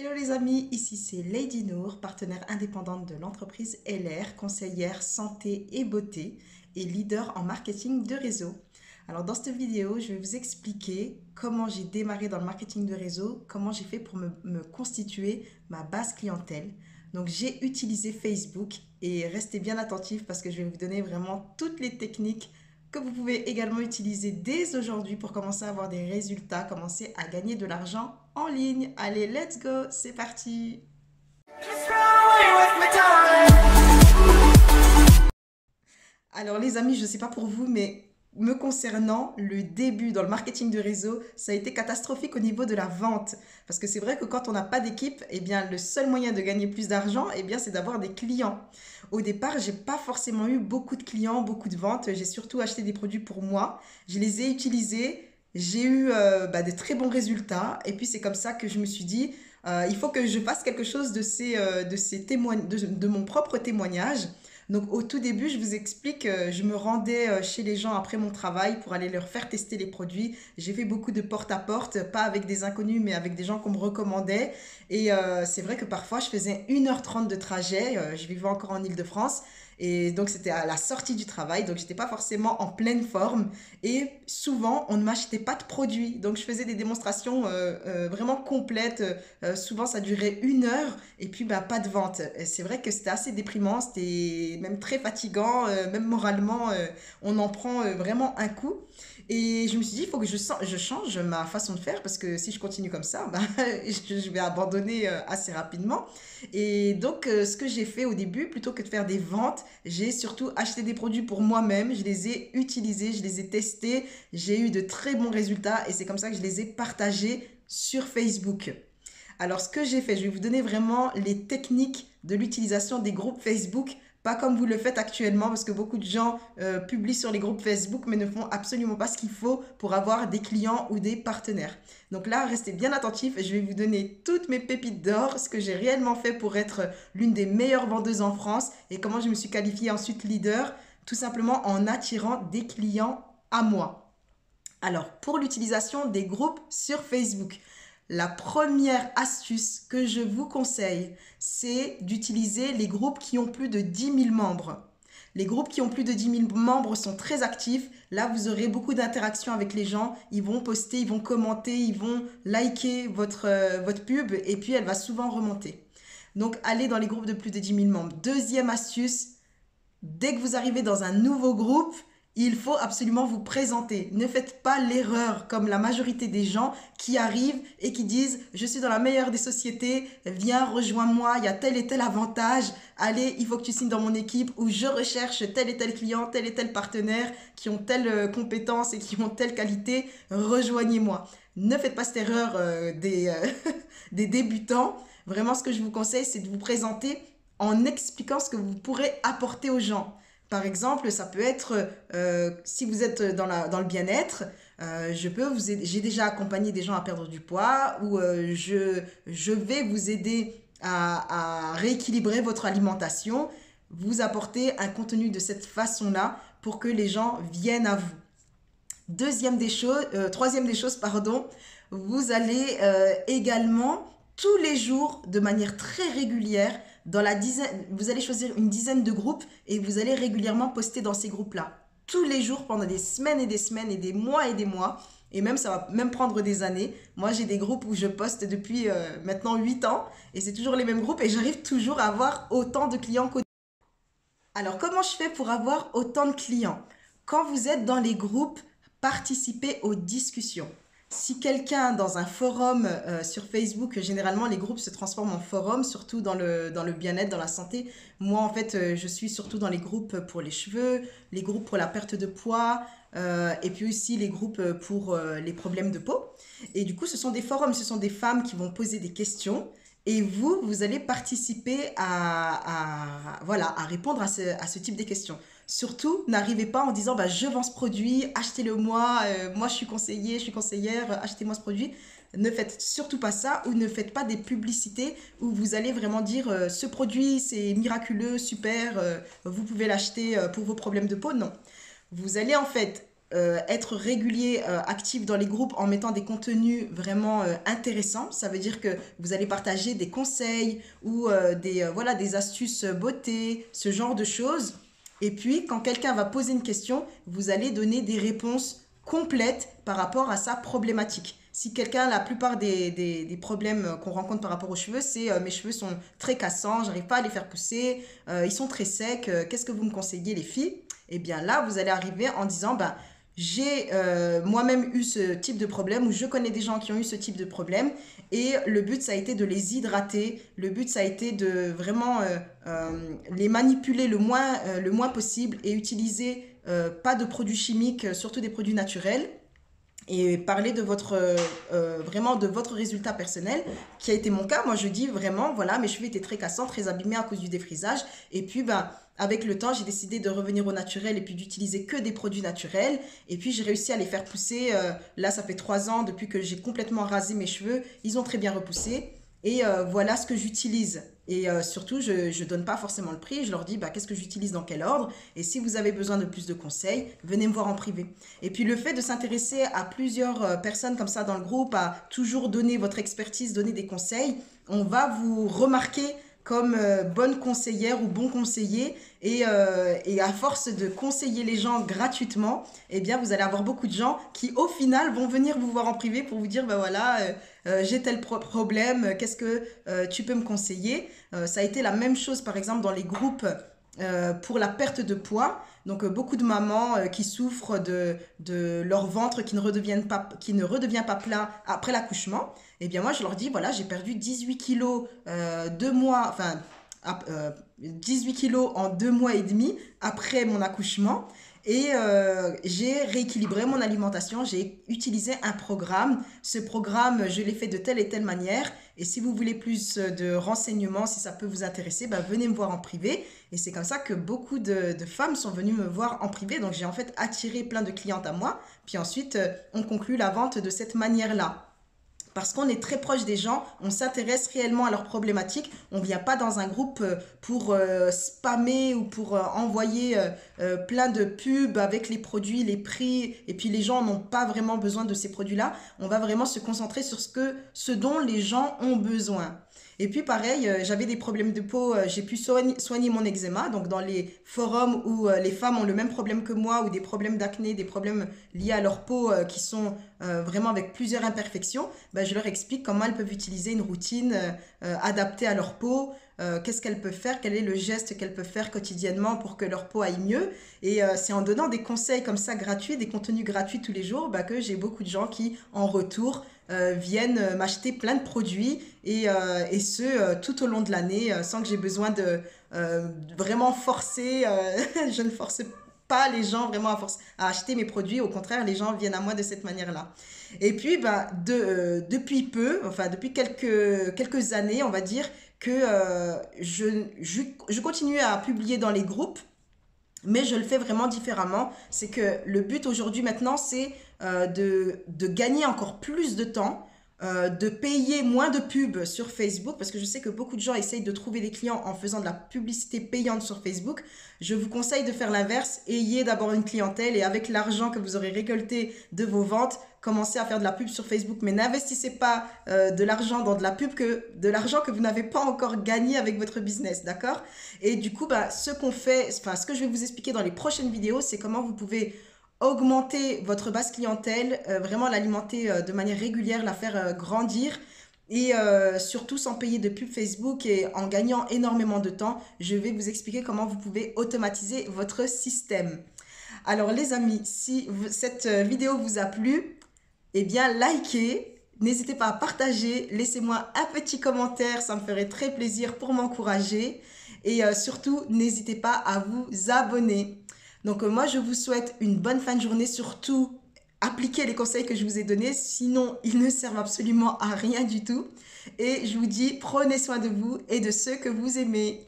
Hello les amis, ici c'est Lady Nour, partenaire indépendante de l'entreprise LR, conseillère santé et beauté et leader en marketing de réseau. Alors dans cette vidéo, je vais vous expliquer comment j'ai démarré dans le marketing de réseau, comment j'ai fait pour me constituer ma base clientèle. Donc j'ai utilisé Facebook et restez bien attentifs parce que je vais vous donner vraiment toutes les techniques que vous pouvez également utiliser dès aujourd'hui pour commencer à avoir des résultats, commencer à gagner de l'argent en ligne. Allez, let's go, c'est parti! Alors les amis, je ne sais pas pour vous, mais me concernant, le début dans le marketing de réseau, ça a été catastrophique au niveau de la vente. Parce que c'est vrai que quand on n'a pas d'équipe, eh bien, le seul moyen de gagner plus d'argent, eh bien, c'est d'avoir des clients. Au départ, j'ai pas forcément eu beaucoup de clients, beaucoup de ventes. J'ai surtout acheté des produits pour moi. Je les ai utilisés. J'ai eu de très bons résultats. Et puis, c'est comme ça que je me suis dit, il faut que je fasse quelque chose de mon propre témoignage. Donc au tout début, je vous explique, je me rendais chez les gens après mon travail pour aller leur faire tester les produits. J'ai fait beaucoup de porte-à-porte, pas avec des inconnus, mais avec des gens qu'on me recommandait. Et c'est vrai que parfois, je faisais 1h30 de trajet. Je vivais encore en Île-de-France. Et donc, c'était à la sortie du travail. Donc, j'étais pas forcément en pleine forme. Et souvent, on ne m'achetait pas de produits. Donc, je faisais des démonstrations vraiment complètes. Souvent, ça durait 1 heure et puis pas de vente. C'est vrai que c'était assez déprimant, c'était même très fatigant, même moralement, on en prend vraiment un coup. Et je me suis dit, il faut que je change ma façon de faire parce que si je continue comme ça, je vais abandonner assez rapidement. Et donc, ce que j'ai fait au début, plutôt que de faire des ventes, j'ai surtout acheté des produits pour moi-même. Je les ai utilisés, je les ai testés. J'ai eu de très bons résultats et c'est comme ça que je les ai partagés sur Facebook. Alors, ce que j'ai fait, je vais vous donner vraiment les techniques de l'utilisation des groupes Facebook, pas comme vous le faites actuellement, parce que beaucoup de gens publient sur les groupes Facebook, mais ne font absolument pas ce qu'il faut pour avoir des clients ou des partenaires. Donc là, restez bien attentifs, je vais vous donner toutes mes pépites d'or, ce que j'ai réellement fait pour être l'une des meilleures vendeuses en France et comment je me suis qualifiée ensuite leader, tout simplement en attirant des clients à moi. Alors, pour l'utilisation des groupes sur Facebook, la première astuce que je vous conseille, c'est d'utiliser les groupes qui ont plus de 10 000 membres. Les groupes qui ont plus de 10 000 membres sont très actifs. Là, vous aurez beaucoup d'interactions avec les gens. Ils vont poster, ils vont commenter, ils vont liker votre pub et puis elle va souvent remonter. Donc, allez dans les groupes de plus de 10 000 membres. Deuxième astuce, dès que vous arrivez dans un nouveau groupe, il faut absolument vous présenter. Ne faites pas l'erreur comme la majorité des gens qui arrivent et qui disent « Je suis dans la meilleure des sociétés, viens, rejoins-moi, il y a tel et tel avantage, allez, il faut que tu signes dans mon équipe ou je recherche tel et tel client, tel et tel partenaire qui ont telle compétence et qui ont telle qualité, rejoignez-moi. » Ne faites pas cette erreur des débutants. Vraiment, ce que je vous conseille, c'est de vous présenter en expliquant ce que vous pourrez apporter aux gens. Par exemple, ça peut être, si vous êtes dans le bien-être, j'ai déjà accompagné des gens à perdre du poids ou je vais vous aider à rééquilibrer votre alimentation, vous apporter un contenu de cette façon-là pour que les gens viennent à vous. Troisième des choses, pardon, vous allez également tous les jours, de manière très régulière, vous allez choisir une dizaine de groupes et vous allez régulièrement poster dans ces groupes-là. Tous les jours, pendant des semaines et des semaines et des mois et des mois. Et même, ça va même prendre des années. Moi, j'ai des groupes où je poste depuis maintenant 8 ans et c'est toujours les mêmes groupes et j'arrive toujours à avoir autant de clients qu'au début. Alors, comment je fais pour avoir autant de clients? Quand vous êtes dans les groupes, participez aux discussions. Si quelqu'un dans un forum sur Facebook, généralement les groupes se transforment en forum, surtout dans le bien-être, dans la santé. Moi, en fait, je suis surtout dans les groupes pour les cheveux, les groupes pour la perte de poids, et puis aussi les groupes pour les problèmes de peau. Et du coup, ce sont des forums, ce sont des femmes qui vont poser des questions. Et vous allez participer à répondre à ce type de questions. Surtout, n'arrivez pas en disant je vends ce produit, achetez-le moi, moi je suis conseiller, je suis conseillère, achetez-moi ce produit. Ne faites surtout pas ça ou ne faites pas des publicités où vous allez vraiment dire ce produit c'est miraculeux, super, vous pouvez l'acheter pour vos problèmes de peau. Non. Vous allez en fait être régulier, actif dans les groupes en mettant des contenus vraiment intéressants. Ça veut dire que vous allez partager des conseils ou voilà, des astuces beauté, ce genre de choses. Et puis, quand quelqu'un va poser une question, vous allez donner des réponses complètes par rapport à sa problématique. Si quelqu'un, la plupart des problèmes qu'on rencontre par rapport aux cheveux, c'est mes cheveux sont très cassants, j'arrive pas à les faire pousser, ils sont très secs, qu'est-ce que vous me conseillez les filles? Eh bien là, vous allez arriver en disant, bah, j'ai moi-même eu ce type de problème ou je connais des gens qui ont eu ce type de problème et le but ça a été de les hydrater, le but ça a été de vraiment les manipuler le moins possible et utiliser pas de produits chimiques, surtout des produits naturels et parler de votre vraiment de votre résultat personnel qui a été mon cas. Moi je dis vraiment voilà, mes cheveux étaient très cassants, très abîmés à cause du défrisage et puis ben avec le temps j'ai décidé de revenir au naturel et puis d'utiliser que des produits naturels et puis j'ai réussi à les faire pousser. Là ça fait 3 ans depuis que j'ai complètement rasé mes cheveux, ils ont très bien repoussé et voilà ce que j'utilise. Et surtout, je ne donne pas forcément le prix. Je leur dis bah, qu'est-ce que j'utilise dans quel ordre. Et si vous avez besoin de plus de conseils, venez me voir en privé. Et puis le fait de s'intéresser à plusieurs personnes comme ça dans le groupe, à toujours donner votre expertise, donner des conseils, on va vous remarquer comme bonne conseillère ou bon conseiller et à force de conseiller les gens gratuitement, eh bien vous allez avoir beaucoup de gens qui au final vont venir vous voir en privé pour vous dire bah voilà j'ai tel problème, qu'est-ce que tu peux me conseiller. Ça a été la même chose par exemple dans les groupes pour la perte de poids. Donc beaucoup de mamans qui souffrent de leur ventre qui ne redevient pas plat après l'accouchement. Eh bien moi je leur dis voilà j'ai perdu 18 kilos 2 mois, enfin 18 kilos en 2 mois et demi après mon accouchement. Et j'ai rééquilibré mon alimentation, j'ai utilisé un programme. Ce programme, je l'ai fait de telle et telle manière. Et si vous voulez plus de renseignements, si ça peut vous intéresser, ben venez me voir en privé. Et c'est comme ça que beaucoup de femmes sont venues me voir en privé. Donc j'ai en fait attiré plein de clientes à moi. Puis ensuite, on conclut la vente de cette manière-là. Parce qu'on est très proche des gens, on s'intéresse réellement à leurs problématiques. On ne vient pas dans un groupe pour spammer ou pour envoyer plein de pubs avec les produits, les prix. Et puis les gens n'ont pas vraiment besoin de ces produits-là. On va vraiment se concentrer sur ce dont les gens ont besoin. Et puis pareil, j'avais des problèmes de peau, j'ai pu soigner mon eczéma. Donc dans les forums où les femmes ont le même problème que moi ou des problèmes d'acné, des problèmes liés à leur peau qui sont vraiment avec plusieurs imperfections, ben, je leur explique comment elles peuvent utiliser une routine adaptée à leur peau, qu'est-ce qu'elles peuvent faire, quel est le geste qu'elles peuvent faire quotidiennement pour que leur peau aille mieux. Et c'est en donnant des conseils comme ça gratuits, des contenus gratuits tous les jours, ben, que j'ai beaucoup de gens qui, en retour, viennent m'acheter plein de produits et ce tout au long de l'année sans que j'ai besoin de vraiment forcer. Je ne force pas les gens vraiment à acheter mes produits. Au contraire, les gens viennent à moi de cette manière-là. Et puis, bah, depuis peu, enfin depuis quelques années, on va dire que je continue à publier dans les groupes mais je le fais vraiment différemment. C'est que le but aujourd'hui maintenant, c'est de gagner encore plus de temps, de payer moins de pubs sur Facebook, parce que je sais que beaucoup de gens essayent de trouver des clients en faisant de la publicité payante sur Facebook. Je vous conseille de faire l'inverse. Ayez d'abord une clientèle et avec l'argent que vous aurez récolté de vos ventes, commencez à faire de la pub sur Facebook. Mais n'investissez pas de l'argent dans de la pub de l'argent que vous n'avez pas encore gagné avec votre business, d'accord? Et du coup, bah, ce que je vais vous expliquer dans les prochaines vidéos, c'est comment vous pouvez augmenter votre base clientèle, vraiment l'alimenter de manière régulière, la faire grandir et surtout sans payer de pub Facebook et en gagnant énormément de temps. Je vais vous expliquer comment vous pouvez automatiser votre système. Alors les amis, si cette vidéo vous a plu, eh bien likez, n'hésitez pas à partager, laissez-moi un petit commentaire, ça me ferait très plaisir pour m'encourager et surtout n'hésitez pas à vous abonner. Donc moi je vous souhaite une bonne fin de journée, surtout appliquez les conseils que je vous ai donnés, sinon ils ne servent absolument à rien du tout. Et je vous dis prenez soin de vous et de ceux que vous aimez.